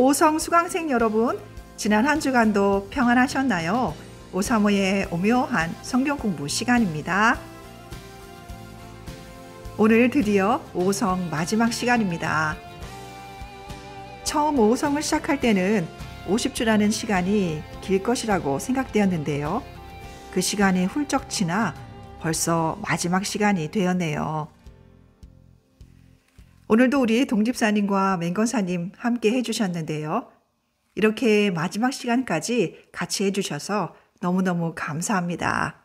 오성 수강생 여러분, 지난 한 주간도 평안하셨나요? 오사모의 오묘한 성경 공부 시간입니다. 오늘 드디어 오성 마지막 시간입니다. 처음 오성을 시작할 때는 50주라는 시간이 길 것이라고 생각되었는데요. 그 시간이 훌쩍 지나 벌써 마지막 시간이 되었네요. 오늘도 우리 동집사님과 맹건사님 함께 해주셨는데요. 이렇게 마지막 시간까지 같이 해주셔서 너무너무 감사합니다.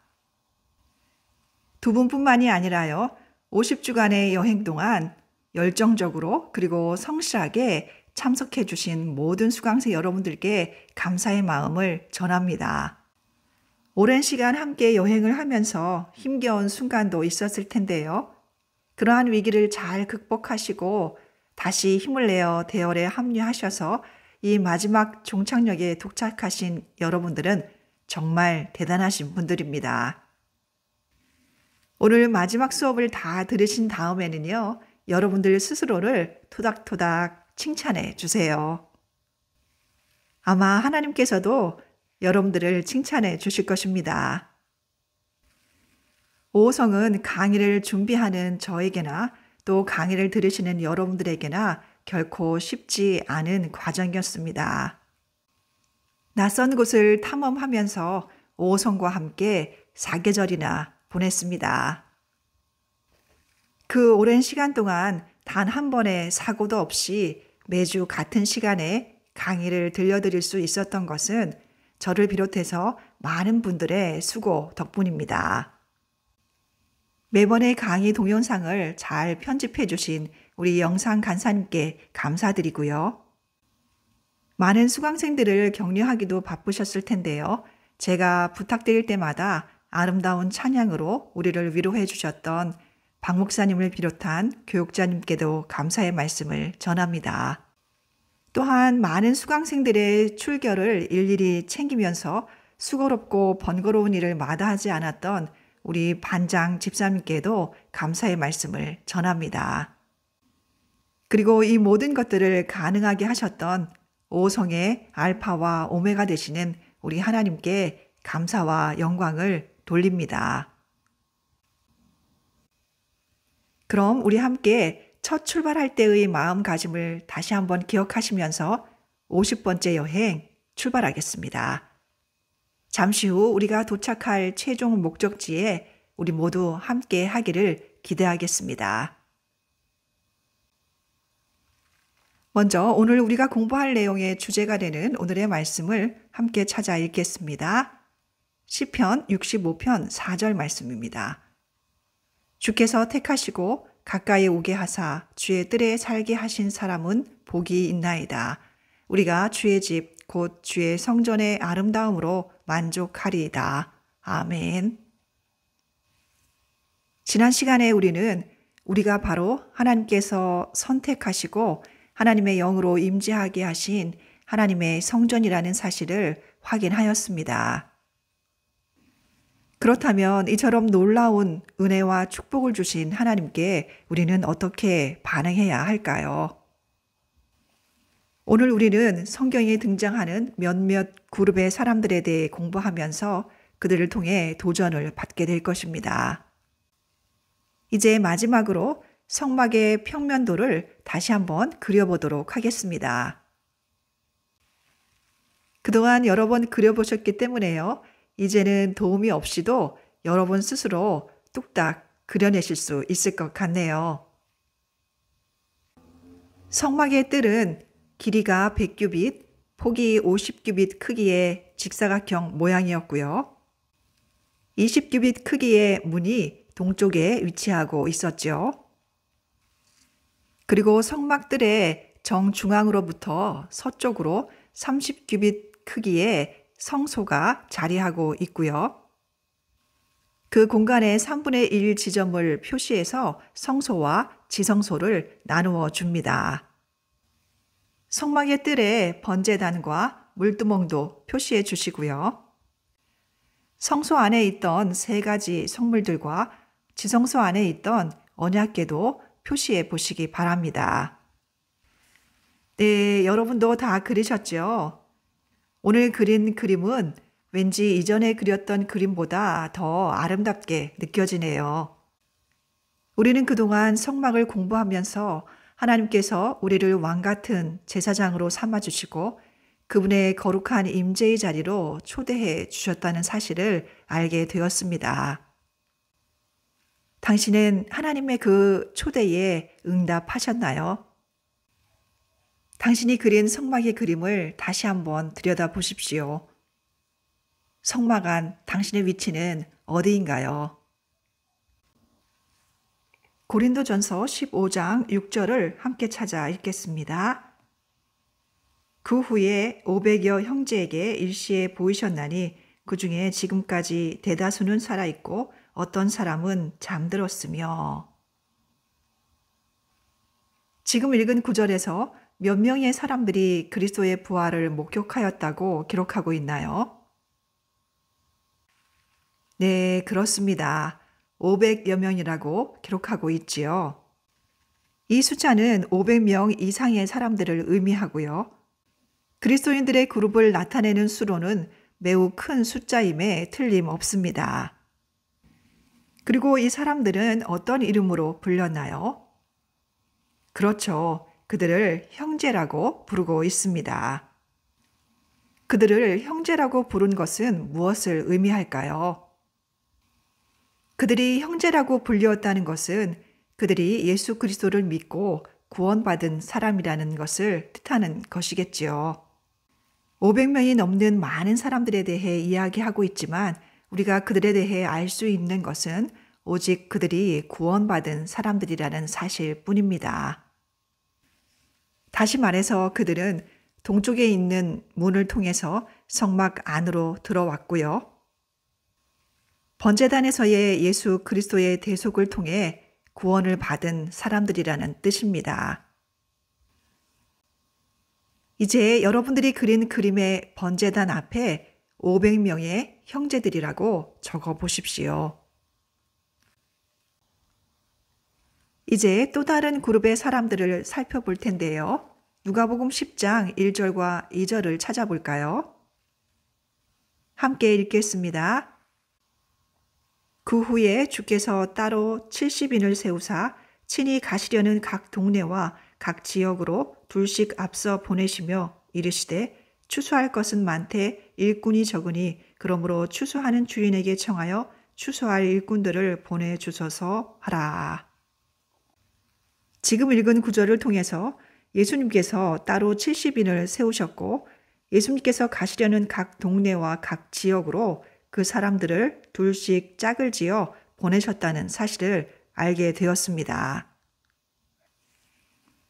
두 분뿐만이 아니라요. 50주간의 여행 동안 열정적으로 그리고 성실하게 참석해 주신 모든 수강생 여러분들께 감사의 마음을 전합니다. 오랜 시간 함께 여행을 하면서 힘겨운 순간도 있었을 텐데요. 그러한 위기를 잘 극복하시고 다시 힘을 내어 대열에 합류하셔서 이 마지막 종착역에 도착하신 여러분들은 정말 대단하신 분들입니다. 오늘 마지막 수업을 다 들으신 다음에는요, 여러분들 스스로를 토닥토닥 칭찬해 주세요. 아마 하나님께서도 여러분들을 칭찬해 주실 것입니다. 오성은 강의를 준비하는 저에게나 또 강의를 들으시는 여러분들에게나 결코 쉽지 않은 과정이었습니다. 낯선 곳을 탐험하면서 오성과 함께 4계절이나 보냈습니다. 그 오랜 시간 동안 단 한 번의 사고도 없이 매주 같은 시간에 강의를 들려드릴 수 있었던 것은 저를 비롯해서 많은 분들의 수고 덕분입니다. 매번의 강의 동영상을 잘 편집해 주신 우리 영상 간사님께 감사드리고요. 많은 수강생들을 격려하기도 바쁘셨을 텐데요. 제가 부탁드릴 때마다 아름다운 찬양으로 우리를 위로해 주셨던 박 목사님을 비롯한 교육자님께도 감사의 말씀을 전합니다. 또한 많은 수강생들의 출결을 일일이 챙기면서 수고롭고 번거로운 일을 마다하지 않았던 우리 반장 집사님께도 감사의 말씀을 전합니다. 그리고 이 모든 것들을 가능하게 하셨던 오성의 알파와 오메가 되시는 우리 하나님께 감사와 영광을 돌립니다. 그럼 우리 함께 첫 출발할 때의 마음가짐을 다시 한번 기억하시면서 50번째 여행 출발하겠습니다. 잠시 후 우리가 도착할 최종 목적지에 우리 모두 함께 하기를 기대하겠습니다. 먼저 오늘 우리가 공부할 내용의 주제가 되는 오늘의 말씀을 함께 찾아 읽겠습니다. 시편 65편 4절 말씀입니다. 주께서 택하시고 가까이 오게 하사 주의 뜰에 살게 하신 사람은 복이 있나이다. 우리가 주의 집 곧 주의 성전의 아름다움으로 만족하리이다. 아멘. 지난 시간에 우리가 바로 하나님께서 선택하시고 하나님의 영으로 임재하게 하신 하나님의 성전이라는 사실을 확인하였습니다. 그렇다면 이처럼 놀라운 은혜와 축복을 주신 하나님께 우리는 어떻게 반응해야 할까요? 오늘 우리는 성경에 등장하는 몇몇 그룹의 사람들에 대해 공부하면서 그들을 통해 도전을 받게 될 것입니다. 이제 마지막으로 성막의 평면도를 다시 한번 그려보도록 하겠습니다. 그동안 여러 번 그려보셨기 때문에요. 이제는 도움이 없이도 여러분 스스로 뚝딱 그려내실 수 있을 것 같네요. 성막의 뜰은 길이가 100규빗, 폭이 50규빗 크기의 직사각형 모양이었고요. 20규빗 크기의 문이 동쪽에 위치하고 있었죠. 그리고 성막뜰의 정중앙으로부터 서쪽으로 30규빗 크기의 성소가 자리하고 있고요. 그 공간의 3분의 1 지점을 표시해서 성소와 지성소를 나누어 줍니다. 성막의 뜰에 번제단과 물두멍도 표시해 주시고요. 성소 안에 있던 3가지 성물들과 지성소 안에 있던 언약궤도 표시해 보시기 바랍니다. 네, 여러분도 다 그리셨죠? 오늘 그린 그림은 왠지 이전에 그렸던 그림보다 더 아름답게 느껴지네요. 우리는 그동안 성막을 공부하면서 하나님께서 우리를 왕 같은 제사장으로 삼아주시고 그분의 거룩한 임재의 자리로 초대해 주셨다는 사실을 알게 되었습니다. 당신은 하나님의 그 초대에 응답하셨나요? 당신이 그린 성막의 그림을 다시 한번 들여다보십시오. 성막 안 당신의 위치는 어디인가요? 고린도전서 15장 6절을 함께 찾아 읽겠습니다. 그 후에 500여 형제에게 일시에 보이셨나니 그 중에 지금까지 대다수는 살아있고 어떤 사람은 잠들었으며. 지금 읽은 구절에서 몇 명의 사람들이 그리스도의 부활을 목격하였다고 기록하고 있나요? 네, 그렇습니다. 500여 명이라고 기록하고 있지요. 이 숫자는 500명 이상의 사람들을 의미하고요. 그리스도인들의 그룹을 나타내는 수로는 매우 큰 숫자임에 틀림없습니다. 그리고 이 사람들은 어떤 이름으로 불렸나요? 그렇죠. 그들을 형제라고 부르고 있습니다. 그들을 형제라고 부른 것은 무엇을 의미할까요? 그들이 형제라고 불렸다는 것은 그들이 예수 그리스도를 믿고 구원받은 사람이라는 것을 뜻하는 것이겠지요. 500명이 넘는 많은 사람들에 대해 이야기하고 있지만 우리가 그들에 대해 알 수 있는 것은 오직 그들이 구원받은 사람들이라는 사실뿐입니다. 다시 말해서 그들은 동쪽에 있는 문을 통해서 성막 안으로 들어왔고요. 번제단에서의 예수 그리스도의 대속을 통해 구원을 받은 사람들이라는 뜻입니다. 이제 여러분들이 그린 그림의 번제단 앞에 500명의 형제들이라고 적어 보십시오. 이제 또 다른 그룹의 사람들을 살펴볼 텐데요. 누가복음 10장 1절과 2절을 찾아볼까요? 함께 읽겠습니다. 그 후에 주께서 따로 70인을 세우사 친히 가시려는 각 동네와 각 지역으로 둘씩 앞서 보내시며 이르시되 추수할 것은 많되 일꾼이 적으니 그러므로 추수하는 주인에게 청하여 추수할 일꾼들을 보내주소서 하라. 지금 읽은 구절을 통해서 예수님께서 따로 70인을 세우셨고 예수님께서 가시려는 각 동네와 각 지역으로 그 사람들을 둘씩 짝을 지어 보내셨다는 사실을 알게 되었습니다.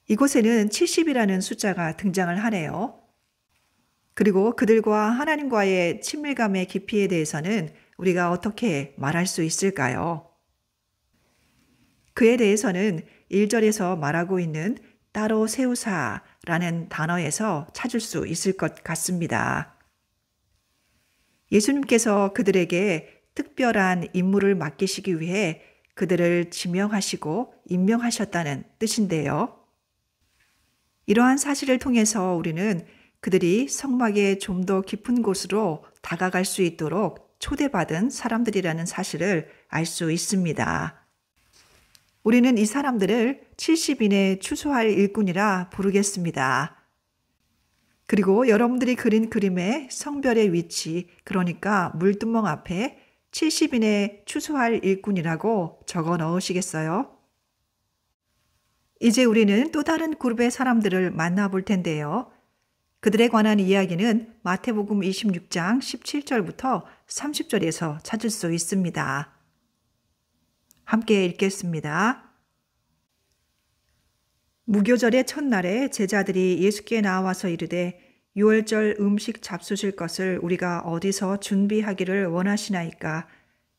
이곳에는 70이라는 숫자가 등장을 하네요. 그리고 그들과 하나님과의 친밀감의 깊이에 대해서는 우리가 어떻게 말할 수 있을까요? 그에 대해서는 1절에서 말하고 있는 따로 세우사라는 단어에서 찾을 수 있을 것 같습니다. 예수님께서 그들에게 특별한 임무를 맡기시기 위해 그들을 지명하시고 임명하셨다는 뜻인데요. 이러한 사실을 통해서 우리는 그들이 성막의 좀 더 깊은 곳으로 다가갈 수 있도록 초대받은 사람들이라는 사실을 알 수 있습니다. 우리는 이 사람들을 70인의 추수할 일꾼이라 부르겠습니다. 그리고 여러분들이 그린 그림의 성별의 위치, 그러니까 물두멍 앞에 70인의 추수할 일꾼이라고 적어 넣으시겠어요? 이제 우리는 또 다른 그룹의 사람들을 만나볼 텐데요. 그들에 관한 이야기는 마태복음 26장 17절부터 30절에서 찾을 수 있습니다. 함께 읽겠습니다. 무교절의 첫날에 제자들이 예수께 나와서 이르되 유월절 음식 잡수실 것을 우리가 어디서 준비하기를 원하시나이까?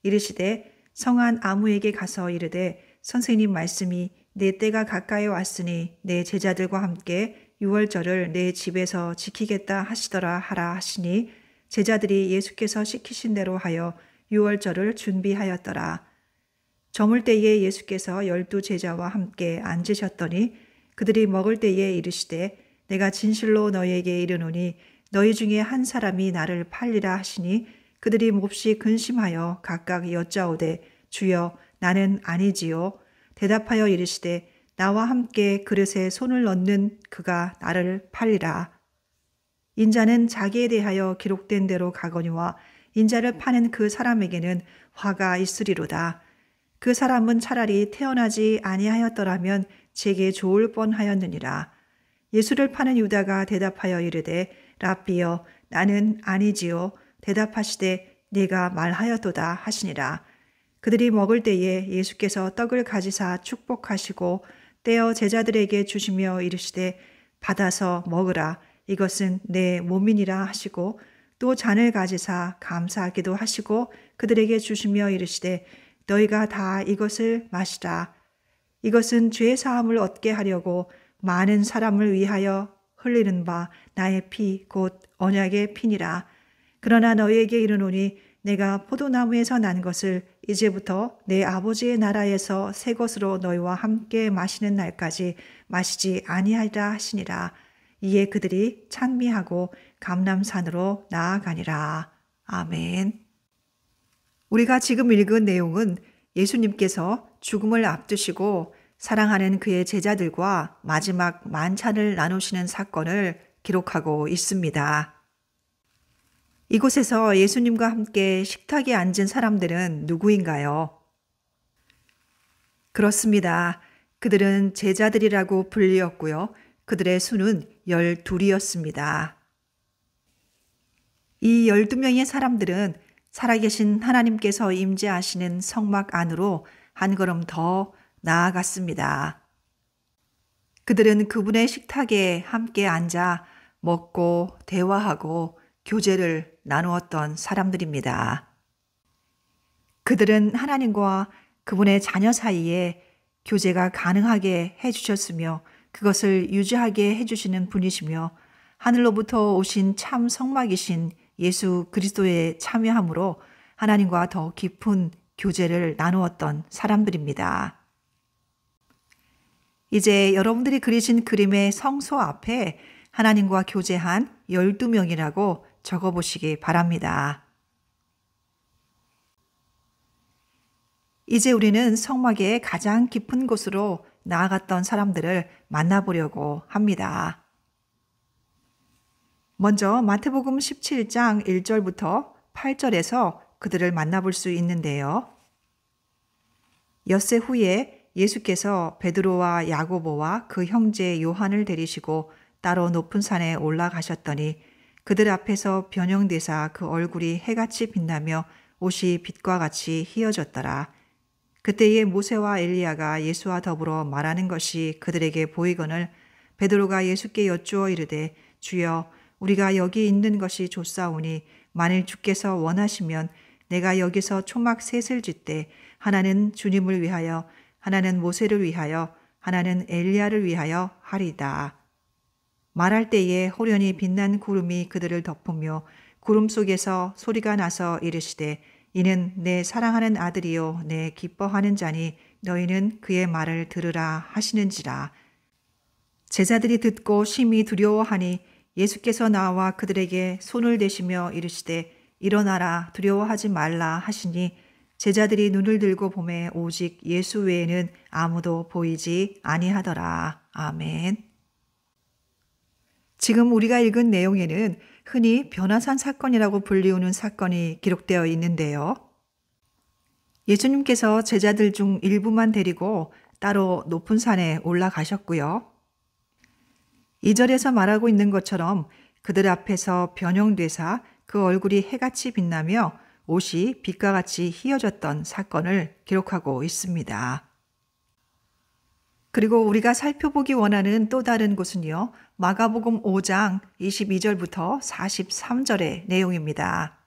이르시되 성한 아무에게 가서 이르되 선생님 말씀이 내 때가 가까이 왔으니 내 제자들과 함께 유월절을 내 집에서 지키겠다 하시더라 하라 하시니 제자들이 예수께서 시키신 대로 하여 유월절을 준비하였더라. 저물 때에 예수께서 12 제자와 함께 앉으셨더니 그들이 먹을 때에 이르시되 내가 진실로 너희에게 이르노니 너희 중에 한 사람이 나를 팔리라 하시니 그들이 몹시 근심하여 각각 여짜오되 주여 나는 아니지요. 대답하여 이르시되 나와 함께 그릇에 손을 넣는 그가 나를 팔리라. 인자는 자기에 대하여 기록된 대로 가거니와 인자를 파는 그 사람에게는 화가 있으리로다. 그 사람은 차라리 태어나지 아니하였더라면 제게 좋을 뻔하였느니라. 예수를 파는 유다가 대답하여 이르되 랍비여 나는 아니지요. 대답하시되 내가 말하였도다 하시니라. 그들이 먹을 때에 예수께서 떡을 가지사 축복하시고 떼어 제자들에게 주시며 이르시되 받아서 먹으라. 이것은 내 몸이니라 하시고 또 잔을 가지사 감사하기도 하시고 그들에게 주시며 이르시되 너희가 다 이것을 마시라. 이것은 죄 사함을 얻게 하려고 많은 사람을 위하여 흘리는 바 나의 피 곧 언약의 피니라. 그러나 너희에게 이르노니 내가 포도나무에서 난 것을 이제부터 내 아버지의 나라에서 새 것으로 너희와 함께 마시는 날까지 마시지 아니하리라 하시니라. 이에 그들이 찬미하고 감람산으로 나아가니라. 아멘. 우리가 지금 읽은 내용은 예수님께서 죽음을 앞두시고 사랑하는 그의 제자들과 마지막 만찬을 나누시는 사건을 기록하고 있습니다. 이곳에서 예수님과 함께 식탁에 앉은 사람들은 누구인가요? 그렇습니다. 그들은 제자들이라고 불리었고요. 그들의 수는 12이었습니다. 이 12명의 사람들은 살아계신 하나님께서 임재하시는 성막 안으로 한 걸음 더 나아갔습니다. 그들은 그분의 식탁에 함께 앉아 먹고 대화하고 교제를 나누었던 사람들입니다. 그들은 하나님과 그분의 자녀 사이에 교제가 가능하게 해주셨으며 그것을 유지하게 해주시는 분이시며 하늘로부터 오신 참 성막이신 예수 그리스도에 참여함으로 하나님과 더 깊은 교제를 나누었던 사람들입니다. 이제 여러분들이 그리신 그림의 성소 앞에 하나님과 교제한 12명이라고 적어보시기 바랍니다. 이제 우리는 성막의 가장 깊은 곳으로 나아갔던 사람들을 만나보려고 합니다. 먼저 마태복음 17장 1절부터 8절에서 그들을 만나볼 수 있는데요. 엿새 후에 예수께서 베드로와 야고보와 그 형제 요한을 데리시고 따로 높은 산에 올라가셨더니 그들 앞에서 변형되사 그 얼굴이 해같이 빛나며 옷이 빛과 같이 희어졌더라. 그때에 모세와 엘리야가 예수와 더불어 말하는 것이 그들에게 보이거늘 베드로가 예수께 여쭈어 이르되 주여 우리가 여기 있는 것이 좋사오니 만일 주께서 원하시면 내가 여기서 초막 셋을 짓되 하나는 주님을 위하여 하나는 모세를 위하여 하나는 엘리야를 위하여 하리다. 말할 때에 호련히 빛난 구름이 그들을 덮으며 구름 속에서 소리가 나서 이르시되 이는 내 사랑하는 아들이요 내 기뻐하는 자니 너희는 그의 말을 들으라 하시는지라. 제자들이 듣고 심히 두려워하니 예수께서 나와 그들에게 손을 대시며 이르시되 일어나라 두려워하지 말라 하시니 제자들이 눈을 들고 보매 오직 예수 외에는 아무도 보이지 아니하더라. 아멘. 지금 우리가 읽은 내용에는 흔히 변화산 사건이라고 불리우는 사건이 기록되어 있는데요. 예수님께서 제자들 중 일부만 데리고 따로 높은 산에 올라가셨고요. 2절에서 말하고 있는 것처럼 그들 앞에서 변형되사 그 얼굴이 해같이 빛나며 옷이 빛과 같이 희어졌던 사건을 기록하고 있습니다. 그리고 우리가 살펴보기 원하는 또 다른 곳은요. 마가복음 5장 22절부터 43절의 내용입니다.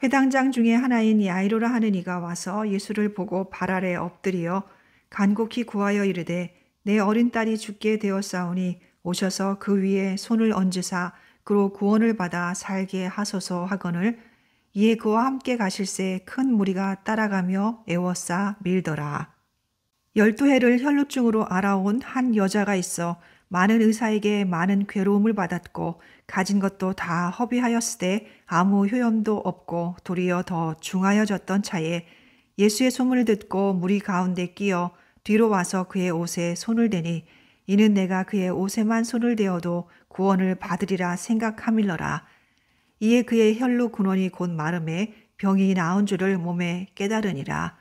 회당장 중에 하나인 야이로라 하는 이가 와서 예수를 보고 발 아래 엎드리어 간곡히 구하여 이르되 내 어린 딸이 죽게 되었사오니 오셔서 그 위에 손을 얹으사 그로 구원을 받아 살게 하소서 하거늘 이에 그와 함께 가실새 큰 무리가 따라가며 애워싸 밀더라. 12해를 혈루증으로 알아온 한 여자가 있어 많은 의사에게 많은 괴로움을 받았고 가진 것도 다 허비하였으되 아무 효염도 없고 도리어 더 중하여졌던 차에 예수의 소문을 듣고 무리 가운데 끼어 뒤로 와서 그의 옷에 손을 대니 이는 내가 그의 옷에만 손을 대어도 구원을 받으리라 생각함일러라. 이에 그의 혈루 근원이 곧 마름에 병이 나은 줄을 몸에 깨달으니라.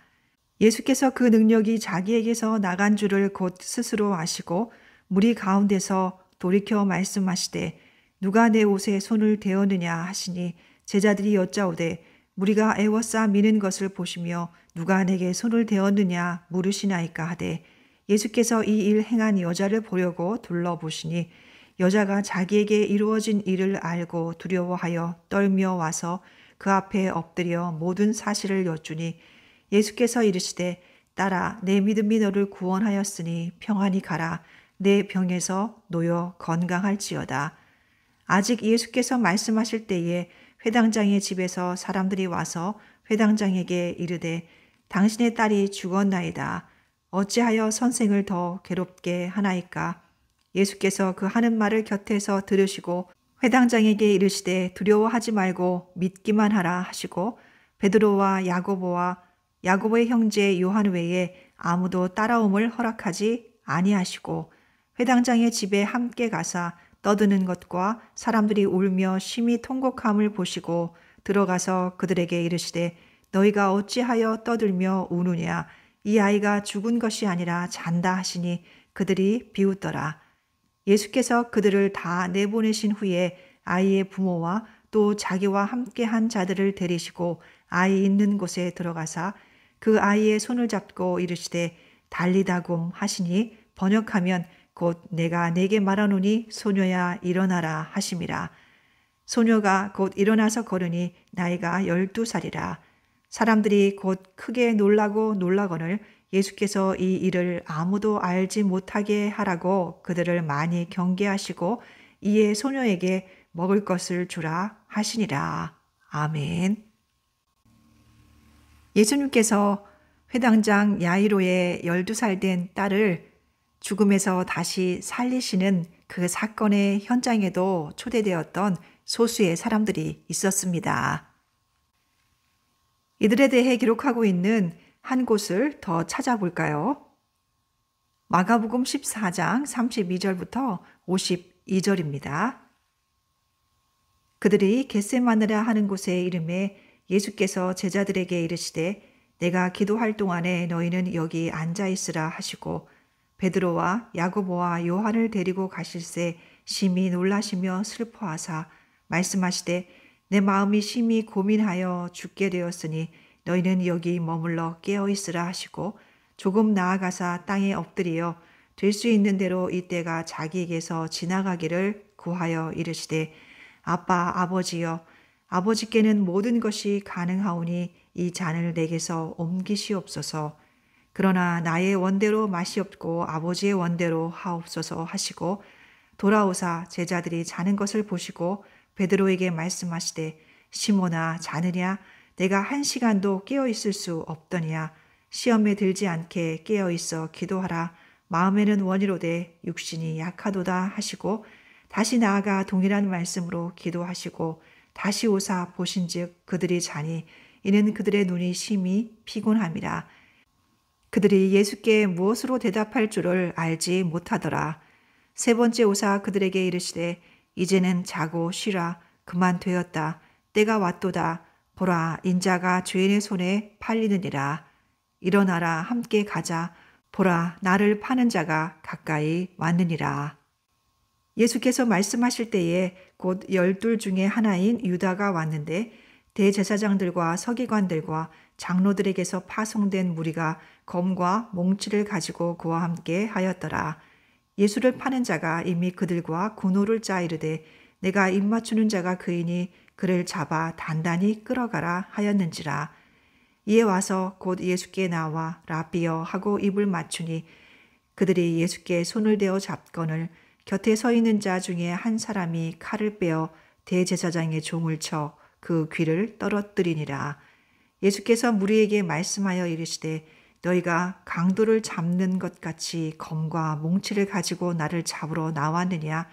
예수께서 그 능력이 자기에게서 나간 줄을 곧 스스로 아시고 무리 가운데서 돌이켜 말씀하시되 누가 내 옷에 손을 대었느냐 하시니 제자들이 여짜오되 무리가 애워싸 미는 것을 보시며 누가 내게 손을 대었느냐 물으시나이까 하되 예수께서 이 일 행한 여자를 보려고 둘러보시니 여자가 자기에게 이루어진 일을 알고 두려워하여 떨며 와서 그 앞에 엎드려 모든 사실을 여쭈니 예수께서 이르시되 딸아 내 믿음이 너를 구원하였으니 평안히 가라 내 병에서 놓여 건강할지어다. 아직 예수께서 말씀하실 때에 회당장의 집에서 사람들이 와서 회당장에게 이르되 당신의 딸이 죽었나이다. 어찌하여 선생을 더 괴롭게 하나이까? 예수께서 그 하는 말을 곁에서 들으시고 회당장에게 이르시되 두려워하지 말고 믿기만 하라 하시고 베드로와 야고보의 형제 요한 외에 아무도 따라옴을 허락하지 아니하시고 회당장의 집에 함께 가사 떠드는 것과 사람들이 울며 심히 통곡함을 보시고 들어가서 그들에게 이르시되 너희가 어찌하여 떠들며 우느냐 이 아이가 죽은 것이 아니라 잔다 하시니 그들이 비웃더라. 예수께서 그들을 다 내보내신 후에 아이의 부모와 또 자기와 함께한 자들을 데리시고 아이 있는 곳에 들어가사 그 아이의 손을 잡고 이르시되 달리다굼 하시니 번역하면 곧 내가 내게 말하노니 소녀야 일어나라 하심이라. 소녀가 곧 일어나서 걸으니 나이가 12살이라. 사람들이 곧 크게 놀라거늘 예수께서 이 일을 아무도 알지 못하게 하라고 그들을 많이 경계하시고 이에 소녀에게 먹을 것을 주라 하시니라. 아멘. 예수님께서 회당장 야이로의 12살 된 딸을 죽음에서 다시 살리시는 그 사건의 현장에도 초대되었던 소수의 사람들이 있었습니다. 이들에 대해 기록하고 있는 한 곳을 더 찾아볼까요? 마가복음 14장 32절부터 52절입니다. 그들이 겟세마네라 하는 곳에 이름에 예수께서 제자들에게 이르시되 내가 기도할 동안에 너희는 여기 앉아 있으라 하시고 베드로와 야고보와 요한을 데리고 가실새 심히 놀라시며 슬퍼하사 말씀하시되 내 마음이 심히 고민하여 죽게 되었으니 너희는 여기 머물러 깨어있으라 하시고 조금 나아가사 땅에 엎드리어 될 수 있는 대로 이때가 자기에게서 지나가기를 구하여 이르시되 아빠 아버지여 아버지께는 모든 것이 가능하오니 이 잔을 내게서 옮기시옵소서. 그러나 나의 원대로 마시옵고 아버지의 원대로 하옵소서 하시고 돌아오사 제자들이 자는 것을 보시고 베드로에게 말씀하시되 시몬아 자느냐 내가 1시간도 깨어있을 수 없더냐 시험에 들지 않게 깨어있어 기도하라 마음에는 원이로되 육신이 약하도다 하시고 다시 나아가 동일한 말씀으로 기도하시고 다시 오사 보신즉 그들이 자니 이는 그들의 눈이 심히 피곤함이라. 그들이 예수께 무엇으로 대답할 줄을 알지 못하더라. 세 번째 오사 그들에게 이르시되 이제는 자고 쉬라 그만 되었다 때가 왔도다 보라 인자가 죄인의 손에 팔리느니라. 일어나라 함께 가자 보라 나를 파는 자가 가까이 왔느니라. 예수께서 말씀하실 때에 곧 12 중에 하나인 유다가 왔는데 대제사장들과 서기관들과 장로들에게서 파송된 무리가 검과 몽치를 가지고 그와 함께 하였더라. 예수를 파는 자가 이미 그들과 군호를 짜 이르되 내가 입맞추는 자가 그이니 그를 잡아 단단히 끌어가라 하였는지라. 이에 와서 곧 예수께 나와 라비여 하고 입을 맞추니 그들이 예수께 손을 대어 잡거늘 곁에 서 있는 자 중에 한 사람이 칼을 빼어 대제사장의 종을 쳐 그 귀를 떨어뜨리니라. 예수께서 무리에게 말씀하여 이르시되 너희가 강도를 잡는 것 같이 검과 몽치를 가지고 나를 잡으러 나왔느냐?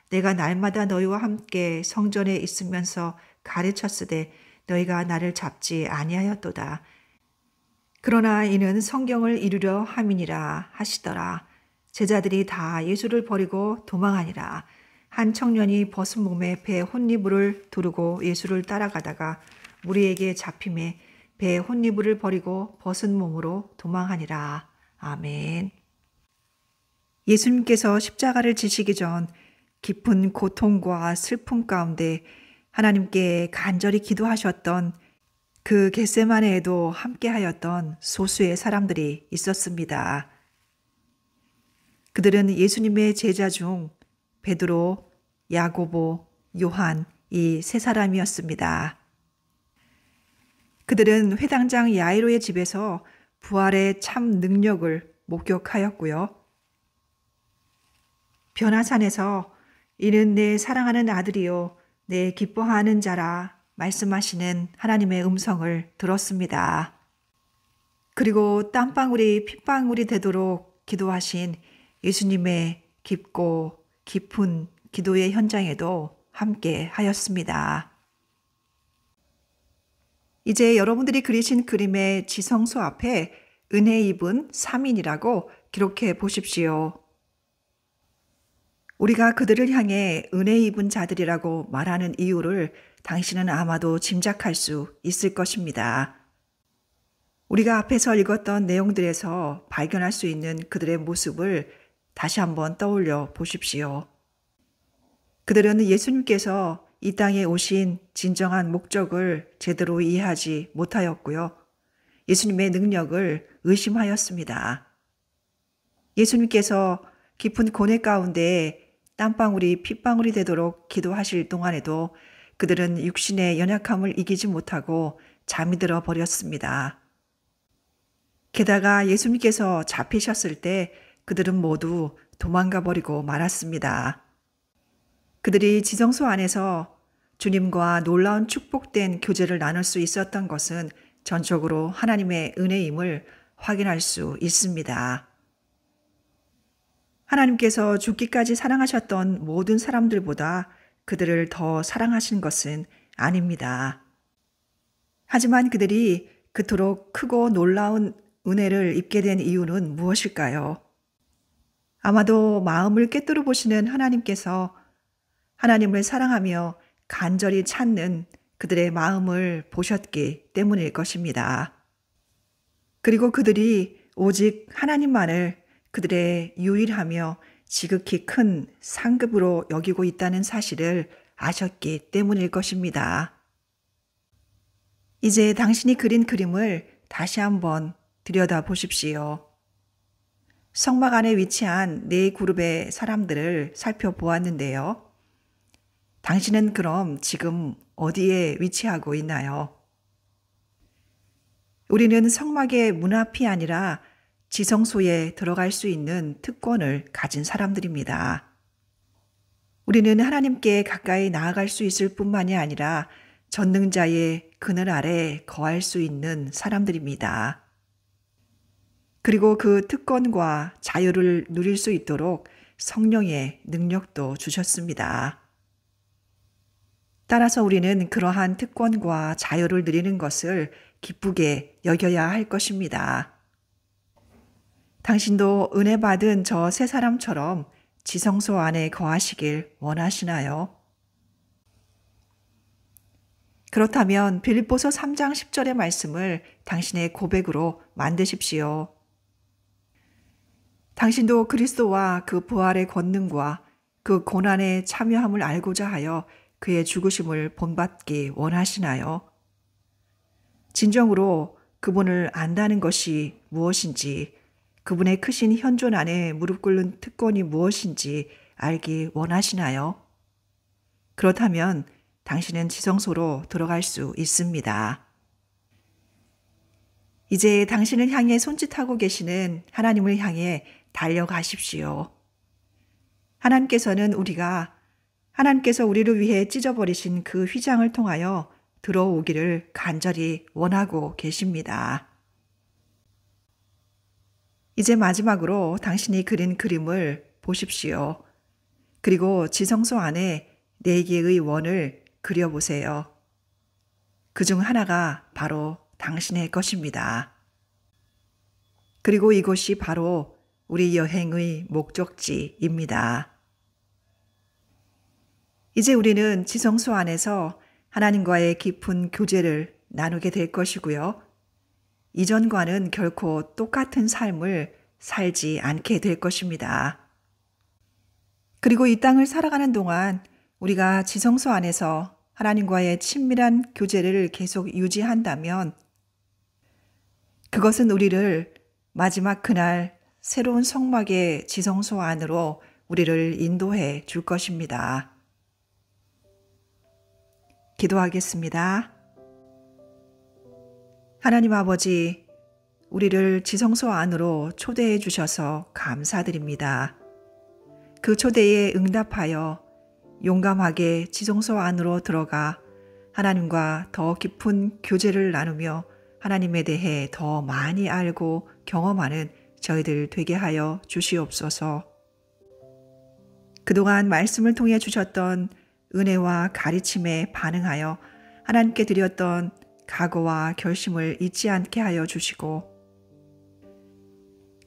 내가 날마다 너희와 함께 성전에 있으면서 가르쳤으되 너희가 나를 잡지 아니하였도다. 그러나 이는 성경을 이루려 함이니라 하시더라. 제자들이 다 예수를 버리고 도망하니라. 한 청년이 벗은 몸에 배 혼니부를 두르고 예수를 따라가다가 무리에게 잡힘에 배 혼니부를 버리고 벗은 몸으로 도망하니라. 아멘. 예수님께서 십자가를 지시기 전 깊은 고통과 슬픔 가운데 하나님께 간절히 기도하셨던 그 겟세마네에도 함께하였던 소수의 사람들이 있었습니다. 그들은 예수님의 제자 중 베드로, 야고보, 요한 이 세 사람이었습니다. 그들은 회당장 야이로의 집에서 부활의 참 능력을 목격하였고요. 변화산에서 이는 내 사랑하는 아들이요 내 기뻐하는 자라 말씀하시는 하나님의 음성을 들었습니다. 그리고 땀방울이 핏방울이 되도록 기도하신 예수님의 깊고 깊은 기도의 현장에도 함께 하였습니다. 이제 여러분들이 그리신 그림의 지성소 앞에 은혜 입은 3인이라고 기록해 보십시오. 우리가 그들을 향해 은혜 입은 자들이라고 말하는 이유를 당신은 아마도 짐작할 수 있을 것입니다. 우리가 앞에서 읽었던 내용들에서 발견할 수 있는 그들의 모습을 다시 한번 떠올려 보십시오. 그들은 예수님께서 이 땅에 오신 진정한 목적을 제대로 이해하지 못하였고요. 예수님의 능력을 의심하였습니다. 예수님께서 깊은 고뇌 가운데 땀방울이 핏방울이 되도록 기도하실 동안에도 그들은 육신의 연약함을 이기지 못하고 잠이 들어 버렸습니다. 게다가 예수님께서 잡히셨을 때 그들은 모두 도망가 버리고 말았습니다. 그들이 지성소 안에서 주님과 놀라운 축복된 교제를 나눌 수 있었던 것은 전적으로 하나님의 은혜임을 확인할 수 있습니다. 하나님께서 죽기까지 사랑하셨던 모든 사람들보다 그들을 더 사랑하신 것은 아닙니다. 하지만 그들이 그토록 크고 놀라운 은혜를 입게 된 이유는 무엇일까요? 아마도 마음을 꿰뚫어 보시는 하나님께서 하나님을 사랑하며 간절히 찾는 그들의 마음을 보셨기 때문일 것입니다. 그리고 그들이 오직 하나님만을 그들의 유일하며 지극히 큰 상급으로 여기고 있다는 사실을 아셨기 때문일 것입니다. 이제 당신이 그린 그림을 다시 한번 들여다보십시오. 성막 안에 위치한 네 그룹의 사람들을 살펴보았는데요. 당신은 그럼 지금 어디에 위치하고 있나요? 우리는 성막의 문 앞이 아니라 지성소에 들어갈 수 있는 특권을 가진 사람들입니다. 우리는 하나님께 가까이 나아갈 수 있을 뿐만이 아니라 전능자의 그늘 아래 거할 수 있는 사람들입니다. 그리고 그 특권과 자유를 누릴 수 있도록 성령의 능력도 주셨습니다. 따라서 우리는 그러한 특권과 자유를 누리는 것을 기쁘게 여겨야 할 것입니다. 당신도 은혜 받은 저 세 사람처럼 지성소 안에 거하시길 원하시나요? 그렇다면 빌립보서 3장 10절의 말씀을 당신의 고백으로 만드십시오. 당신도 그리스도와 그 부활의 권능과 그 고난에 참여함을 알고자 하여 그의 죽으심을 본받기 원하시나요? 진정으로 그분을 안다는 것이 무엇인지, 그분의 크신 현존 안에 무릎 꿇는 특권이 무엇인지 알기 원하시나요? 그렇다면 당신은 지성소로 들어갈 수 있습니다. 이제 당신을 향해 손짓하고 계시는 하나님을 향해 달려가십시오. 하나님께서 우리를 위해 찢어버리신 그 휘장을 통하여 들어오기를 간절히 원하고 계십니다. 이제 마지막으로 당신이 그린 그림을 보십시오. 그리고 지성소 안에 4개의 원을 그려보세요. 그중 하나가 바로 당신의 것입니다. 그리고 이곳이 바로 우리 여행의 목적지입니다. 이제 우리는 지성소 안에서 하나님과의 깊은 교제를 나누게 될 것이고요. 이전과는 결코 똑같은 삶을 살지 않게 될 것입니다. 그리고 이 땅을 살아가는 동안 우리가 지성소 안에서 하나님과의 친밀한 교제를 계속 유지한다면 그것은 우리를 마지막 그날 새로운 성막의 지성소 안으로 우리를 인도해 줄 것입니다. 기도하겠습니다. 하나님 아버지, 우리를 지성소 안으로 초대해 주셔서 감사드립니다. 그 초대에 응답하여 용감하게 지성소 안으로 들어가 하나님과 더 깊은 교제를 나누며 하나님에 대해 더 많이 알고 경험하는 저희들 되게 하여 주시옵소서. 그동안 말씀을 통해 주셨던 은혜와 가르침에 반응하여 하나님께 드렸던 각오와 결심을 잊지 않게 하여 주시고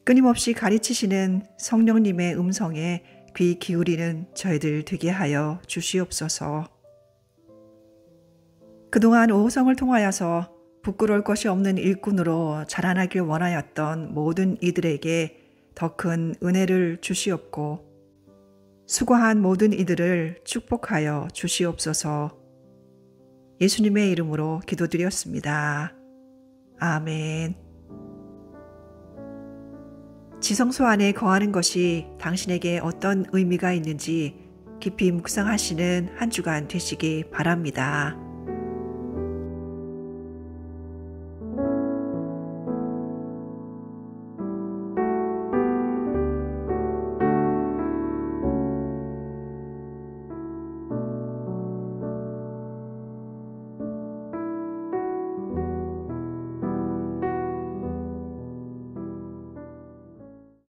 끊임없이 가르치시는 성령님의 음성에 귀 기울이는 저희들 되게 하여 주시옵소서. 그동안 오호성을 통하여서 부끄러울 것이 없는 일꾼으로 자라나길 원하였던 모든 이들에게 더 큰 은혜를 주시옵고 수고한 모든 이들을 축복하여 주시옵소서. 예수님의 이름으로 기도드렸습니다. 아멘. 지성소 안에 거하는 것이 당신에게 어떤 의미가 있는지 깊이 묵상하시는 한 주간 되시기 바랍니다.